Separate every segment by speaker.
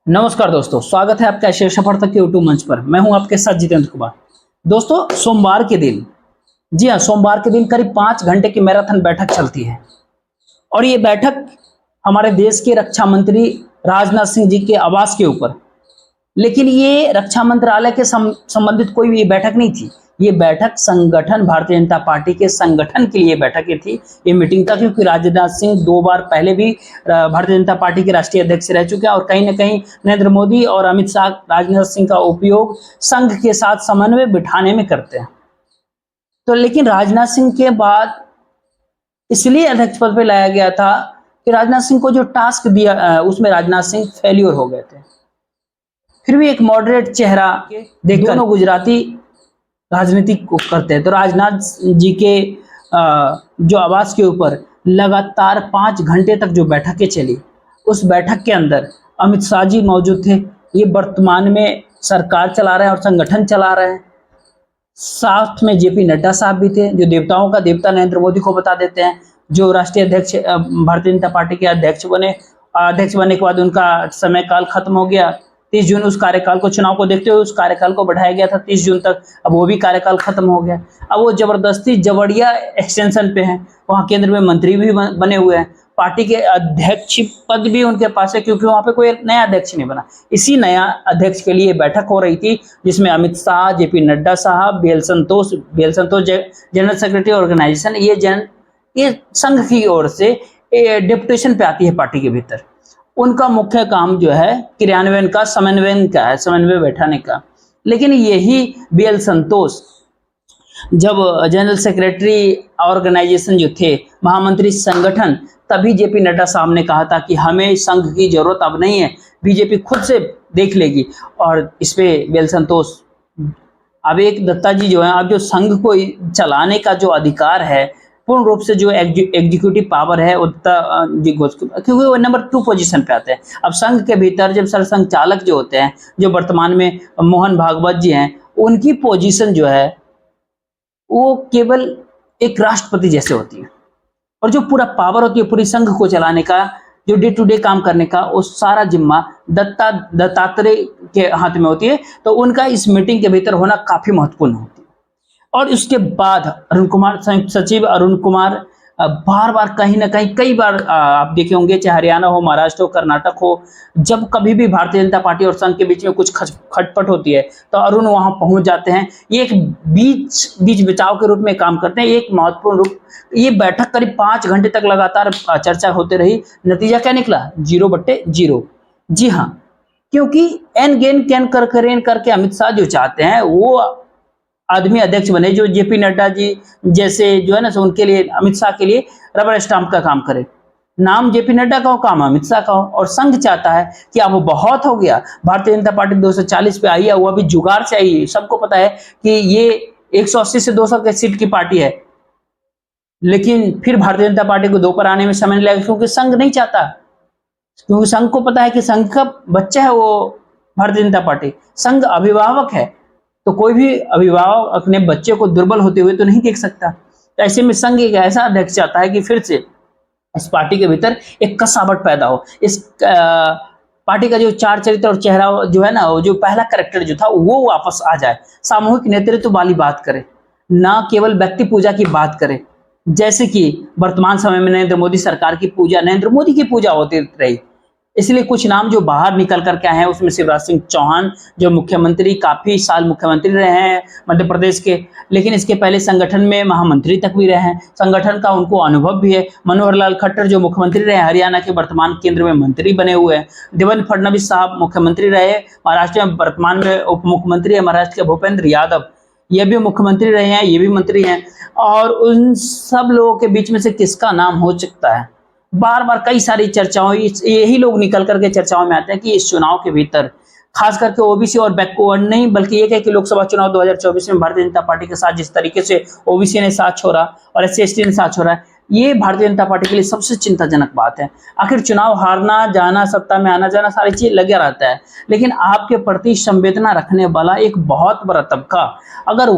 Speaker 1: नमस्कार दोस्तों, स्वागत है आपका एशिया सफर तक के यूट्यूब मंच पर। मैं हूं आपके साथ जितेंद्र कुमार। दोस्तों, सोमवार के दिन, जी हां, सोमवार के दिन करीब 5 घंटे की मैराथन बैठक चलती है और ये बैठक हमारे देश के रक्षा मंत्री राजनाथ सिंह जी के आवास के ऊपर। लेकिन ये रक्षा मंत्रालय के संबंधित कोई भी बैठक नहीं थी। ये बैठक संगठन, भारतीय जनता पार्टी के संगठन के लिए बैठक ये थी, ये मीटिंग था, क्योंकि राजनाथ सिंह 2 बार पहले भी भारतीय जनता पार्टी के राष्ट्रीय अध्यक्ष रह चुके हैं और कहीं ना कहीं नरेंद्र मोदी और अमित शाह राजनाथ सिंह का उपयोग संघ के साथ समन्वय बिठाने में करते हैं। तो लेकिन राजनाथ सिंह के बाद इसलिए अध्यक्ष पद पर लाया गया था कि राजनाथ सिंह को जो टास्क दिया उसमें राजनाथ सिंह फेल्योर हो गए थे। फिर भी एक मॉडरेट चेहरा देखकर दोनों गुजराती राजनीति को करते हैं। तो राजनाथ जी के जो आवास के ऊपर लगातार 5 घंटे तक जो बैठकें चली, उस बैठक के अंदर अमित शाह जी मौजूद थे। ये वर्तमान में सरकार चला रहे हैं और संगठन चला रहे हैं। साथ में जेपी नड्डा साहब भी थे, जो देवताओं का देवता नरेंद्र मोदी को बता देते हैं, जो राष्ट्रीय अध्यक्ष भारतीय जनता पार्टी के अध्यक्ष बने। अध्यक्ष बनने के बाद उनका समय काल खत्म हो गया। 30 जून उस कार्यकाल को, चुनाव को देखते हुए उस कार्यकाल को बढ़ाया गया था 30 जून तक। अब वो भी कार्यकाल खत्म हो गया। अब वो जबरदस्ती जवड़िया एक्सटेंशन पे हैं, वहां केंद्र में मंत्री भी बने हुए हैं। पार्टी के अध्यक्ष पद भी उनके पास है, क्योंकि वहां पे कोई नया अध्यक्ष नहीं बना। इसी नया अध्यक्ष के लिए बैठक हो रही थी, जिसमें अमित शाह, जेपी नड्डा साहब, बीएल संतोष जनरल सेक्रेटरी ऑर्गेनाइजेशन, ये संघ की ओर से डेपुटेशन पे आती है पार्टी के भीतर। उनका मुख्य काम जो है क्रियान्वयन का, समन्वयन का है, समन्वय बैठाने का। लेकिन यही बीएल संतोष जब जनरल सेक्रेटरी ऑर्गेनाइजेशन जो थे, महामंत्री संगठन, तभी जेपी नड्डा साहब ने कहा था कि हमें संघ की जरूरत अब नहीं है, बीजेपी खुद से देख लेगी। और इस पे बीएल संतोष, अब एक दत्ता जी जो है, अब जो संघ को चलाने का जो अधिकार है, पूर्ण रूप से जो एग्जीक्यूटिव पावर है, क्योंकि वो नंबर 2 पोजीशन पे आते हैं। अब संघ के भीतर जब सरसंघ चालक जो होते हैं, जो वर्तमान में मोहन भागवत जी हैं, उनकी पोजीशन जो है वो केवल एक राष्ट्रपति जैसे होती है, और जो पूरा पावर होती है पूरी संघ को चलाने का, जो डे टू डे काम करने का, वो सारा जिम्मा दत्तात्रेय के हाथ में होती है। तो उनका इस मीटिंग के भीतर होना काफी महत्वपूर्ण होती है। और उसके बाद अरुण कुमार, संयुक्त सचिव अरुण कुमार, बार बार कहीं ना कहीं, कई बार आप देखे होंगे, चाहे हरियाणा हो, महाराष्ट्र हो, कर्नाटक हो, जब कभी भी भारतीय जनता पार्टी और संघ के बीच में कुछ खटपट होती है तो अरुण वहां पहुंच जाते हैं। ये एक बीच बचाव के रूप में काम करते हैं, एक महत्वपूर्ण रूप। ये बैठक करीब 5 घंटे तक लगातार चर्चा होती रही। नतीजा क्या निकला? 0/0। जी हाँ, क्योंकि एन गेन कैन करेन करके अमित शाह जो चाहते हैं वो आदमी अध्यक्ष बने, जो जेपी नड्डा जी जैसे जो है ना, उनके लिए, अमित शाह के लिए रबर स्टाम्प का काम करे। नाम जेपी नड्डा का हो, काम अमित शाह का हो। और संघ चाहता है कि अब वो बहुत हो गया, भारतीय जनता पार्टी 240 पे आई है, वो अभी जुगाड़ से आई है। सबको पता है कि ये 180 से 200 के सीट की पार्टी है, लेकिन फिर भारतीय जनता पार्टी को 2 पर आने में समय लगेगा, क्योंकि संघ नहीं चाहता। क्योंकि संघ को पता है कि संघ का बच्चा है वो भारतीय जनता पार्टी, संघ अभिभावक है। तो कोई भी अभिभावक अपने बच्चे को दुर्बल होते हुए तो नहीं देख सकता। तो ऐसे में संघ एक ऐसा अध्यक्ष चाहता है कि फिर से इस पार्टी के भीतर एक कसावट पैदा हो। इस पार्टी का जो चार चरित्र और चेहरा जो है ना, वो जो पहला कैरेक्टर जो था, वो वापस आ जाए। सामूहिक नेतृत्व वाली बात करे, ना केवल व्यक्ति पूजा की बात करे, जैसे कि वर्तमान समय में नरेंद्र मोदी सरकार की पूजा, नरेंद्र मोदी की पूजा होती रही। इसलिए कुछ नाम जो बाहर निकल करके आए हैं, उसमें शिवराज सिंह चौहान, जो मुख्यमंत्री, काफी साल मुख्यमंत्री रहे हैं मध्य प्रदेश के, लेकिन इसके पहले संगठन में महामंत्री तक भी रहे हैं, संगठन का उनको अनुभव भी है। मनोहर लाल खट्टर जो मुख्यमंत्री रहे हरियाणा के, वर्तमान केंद्र में मंत्री बने हुए हैं। देवेंद्र फडणवीस साहब मुख्यमंत्री रहे महाराष्ट्र में, वर्तमान में उप मुख्यमंत्री है महाराष्ट्र के। भूपेंद्र यादव, ये भी मुख्यमंत्री रहे हैं, ये भी मंत्री हैं। और उन सब लोगों के बीच में से किसका नाम हो सकता है? बार बार कई सारी चर्चाओं, यही लोग निकल करके चर्चाओं में आते हैं कि इस चुनाव के भीतर खास करके ओबीसी और बैकवर्ड नहीं, बल्कि ये है कि लोकसभा चुनाव 2024 में भारतीय जनता पार्टी के साथ जिस तरीके से ओबीसी ने साथ छोड़ा और SC/ST ने साथ छोड़ा है, ये भारतीय जनता पार्टी के लिए सबसे चिंताजनक बात है। आखिर चुनाव हारना जाना, सत्ता में आना जाना, सारी चीज लगे रहता है, लेकिन आपके प्रति संवेदना रखने वाला एक बहुत बड़ा तबका अगर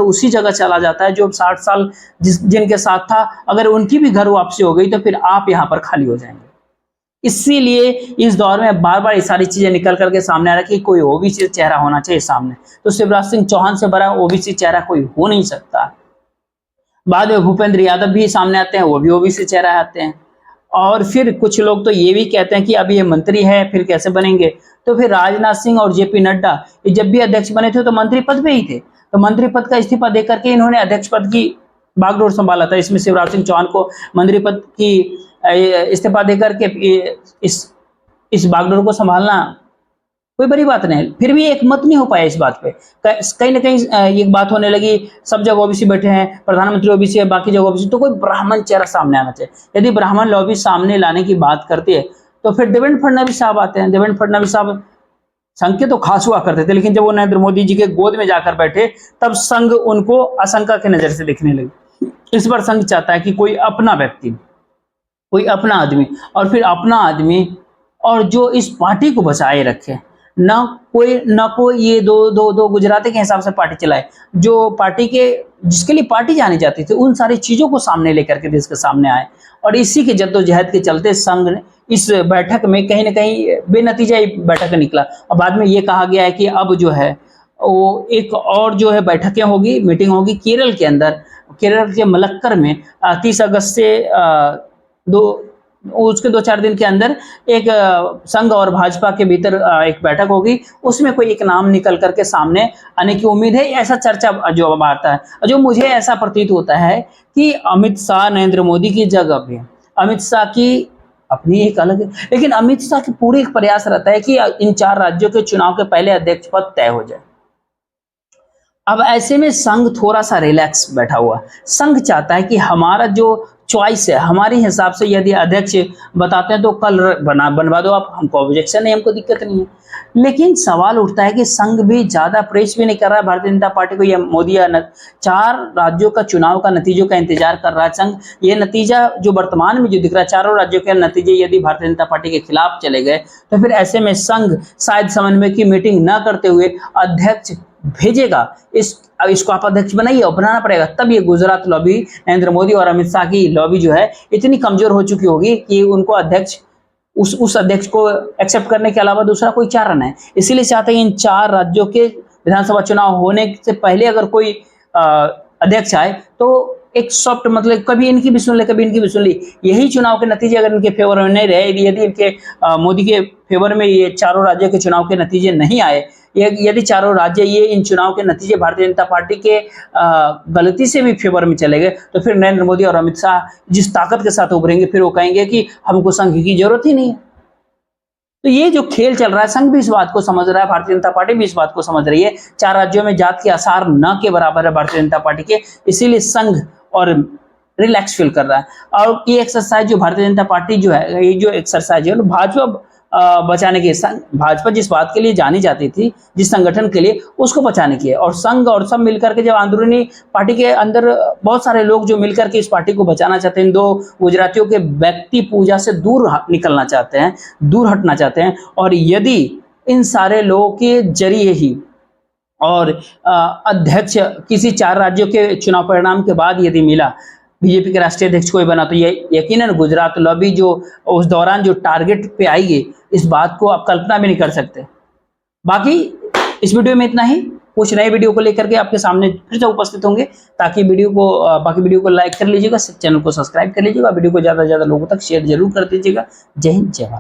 Speaker 1: उसी जगह चला जाता है जो 60 साल जिनके साथ था, अगर उनकी भी घर वापसी हो गई, तो फिर आप यहाँ पर खाली हो जाएंगे। इसीलिए इस दौर में बार बार ये सारी चीजें निकल करके सामने आ रहा है कि कोई ओबीसी चेहरा होना चाहिए सामने। तो शिवराज सिंह चौहान से बड़ा ओबीसी चेहरा कोई हो नहीं सकता। बाद में भूपेंद्र यादव भी सामने आते हैं, वो भी ओबीसी चेहरा आते हैं। और फिर कुछ लोग तो ये भी कहते हैं कि अब ये मंत्री है फिर कैसे बनेंगे। तो फिर राजनाथ सिंह और जेपी नड्डा ये जब भी अध्यक्ष बने थे तो मंत्री पद पे ही थे। तो मंत्री पद का इस्तीफा दे करके इन्होंने अध्यक्ष पद की बागडोर संभाला था। इसमें शिवराज सिंह चौहान को मंत्री पद की इस्तीफा दे करके इस बागडोर को संभालना कोई बड़ी बात नहीं। फिर भी एक मत नहीं हो पाया इस बात पे। कहीं ना कहीं एक बात होने लगी, सब जगह ओबीसी बैठे हैं, प्रधानमंत्री ओबीसी है, बाकी जगह ओबीसी, तो कोई ब्राह्मण चेहरा सामने आना चाहिए। यदि ब्राह्मण लॉबी सामने लाने की बात करती है तो फिर देवेंद्र फडणवीस साहब आते हैं। देवेंद्र फडणवीस साहब संघ के तो खास हुआ करते थे, लेकिन जब वो नरेंद्र मोदी जी के गोद में जाकर बैठे तब संघ उनको आशंका की नजर से देखने लगी। इस बार संघ चाहता है कि कोई अपना व्यक्ति, कोई अपना आदमी, और फिर अपना आदमी और जो इस पार्टी को बचाए रखे, ना कोई ये दो गुजराती के हिसाब से पार्टी चलाए, जो पार्टी के जिसके लिए पार्टी जानी जाती थी उन सारी चीजों को सामने लेकर के देश के सामने आए। और इसी के जद्दोजहद के चलते संघ ने इस बैठक में कहीं ना कहीं बेनतीजा बैठक निकला। और बाद में ये कहा गया है कि अब जो है वो एक और जो है बैठकें होगी, मीटिंग होगी केरल के अंदर, केरल के मलक्कर में 30 अगस्त से उसके 2-4 दिन के अंदर एक संघ और भाजपा के भीतर एक बैठक होगी। उसमें कोई एक नाम निकल करके सामने आने की उम्मीद है, ऐसा चर्चा जो आता है। जो मुझे ऐसा प्रतीत होता है कि अमित शाह नरेंद्र मोदी की जगह पे, अमित शाह की अपनी एक अलग है, लेकिन अमित शाह की पूरी एक प्रयास रहता है कि इन 4 राज्यों के चुनाव के पहले अध्यक्ष पद तय हो जाए। अब ऐसे में संघ थोड़ा सा रिलैक्स बैठा हुआ। संघ चाहता है कि हमारा जो चॉइस है, हमारे हिसाब से यदि अध्यक्ष बताते हैं तो कल बनवा दो आप, हमको ऑब्जेक्शन नहीं, हमको दिक्कत नहीं है। लेकिन सवाल उठता है कि संघ भी ज्यादा प्रेस भी नहीं कर रहा है भारतीय जनता पार्टी को। ये मोदी 4 राज्यों का चुनाव का नतीजों का इंतजार कर रहा है संघ। ये नतीजा जो वर्तमान में जो दिख रहा है, 4 राज्यों के नतीजे यदि भारतीय जनता पार्टी के खिलाफ चले गए तो फिर ऐसे में संघ शायद समन्वय की मीटिंग न करते हुए अध्यक्ष भेजेगा। इसको आप अध्यक्ष बनाइए और बनाना पड़ेगा। तब ये गुजरात लॉबी, नरेंद्र मोदी और अमित शाह की लॉबी जो है इतनी कमजोर हो चुकी होगी कि उनको अध्यक्ष उस अध्यक्ष को एक्सेप्ट करने के अलावा दूसरा कोई चारा नहीं है। इसीलिए चाहते हैं इन 4 राज्यों के विधानसभा चुनाव होने से पहले अगर कोई अध्यक्ष आए तो एक सॉफ्ट, मतलब कभी इनकी भी सुन ले कभी इनकी भी सुन ली। यही चुनाव के नतीजे अगर इनके फेवर में नहीं रहे, यदि इनके मोदी के फेवर में ये 4 राज्यों के चुनाव के नतीजे नहीं आए, यदि 4 राज्य ये इन चुनाव के नतीजे भारतीय जनता पार्टी के गलती से भी फेवर में चले गए तो फिर नरेंद्र मोदी और अमित शाह जिस ताकत के साथ उभरेंगे फिर वो कहेंगे कि हमको संघ की जरूरत ही नहीं है। तो ये जो खेल चल रहा है, संघ भी इस बात को समझ रहा है, भारतीय जनता पार्टी भी इस बात को समझ रही है। 4 राज्यों में जात के आसार न के बराबर है भारतीय जनता पार्टी के, इसीलिए संघ और रिलैक्स फील कर रहा है। और ये एक्सरसाइज जो भारतीय जनता पार्टी जो है, ये जो एक्सरसाइज है भाजपा बचाने की, भाजपा जिस बात के लिए जानी जाती थी, जिस संगठन के लिए, उसको बचाने की है। और संघ और सब मिलकर के जब अंदरूनी पार्टी के अंदर बहुत सारे लोग जो मिलकर के इस पार्टी को बचाना चाहते हैं, 2 गुजरातियों के व्यक्ति पूजा से दूर निकलना चाहते हैं, दूर हटना चाहते हैं। और यदि इन सारे लोगों के जरिए ही और अध्यक्ष किसी 4 राज्यों के चुनाव परिणाम के बाद यदि मिला, बीजेपी के राष्ट्रीय अध्यक्ष कोई बना, तो ये यकीनन गुजरात लॉबी जो उस दौरान जो टारगेट पे आएगी, इस बात को आप कल्पना भी नहीं कर सकते। बाकी इस वीडियो में इतना ही। कुछ नए वीडियो को लेकर के आपके सामने फिर से उपस्थित होंगे, ताकि बाकी वीडियो को लाइक कर लीजिएगा, चैनल को सब्सक्राइब कर लीजिएगा, वीडियो को ज्यादा से ज्यादा लोगों तक शेयर जरूर कर दीजिएगा। जय हिंद, जय भारत।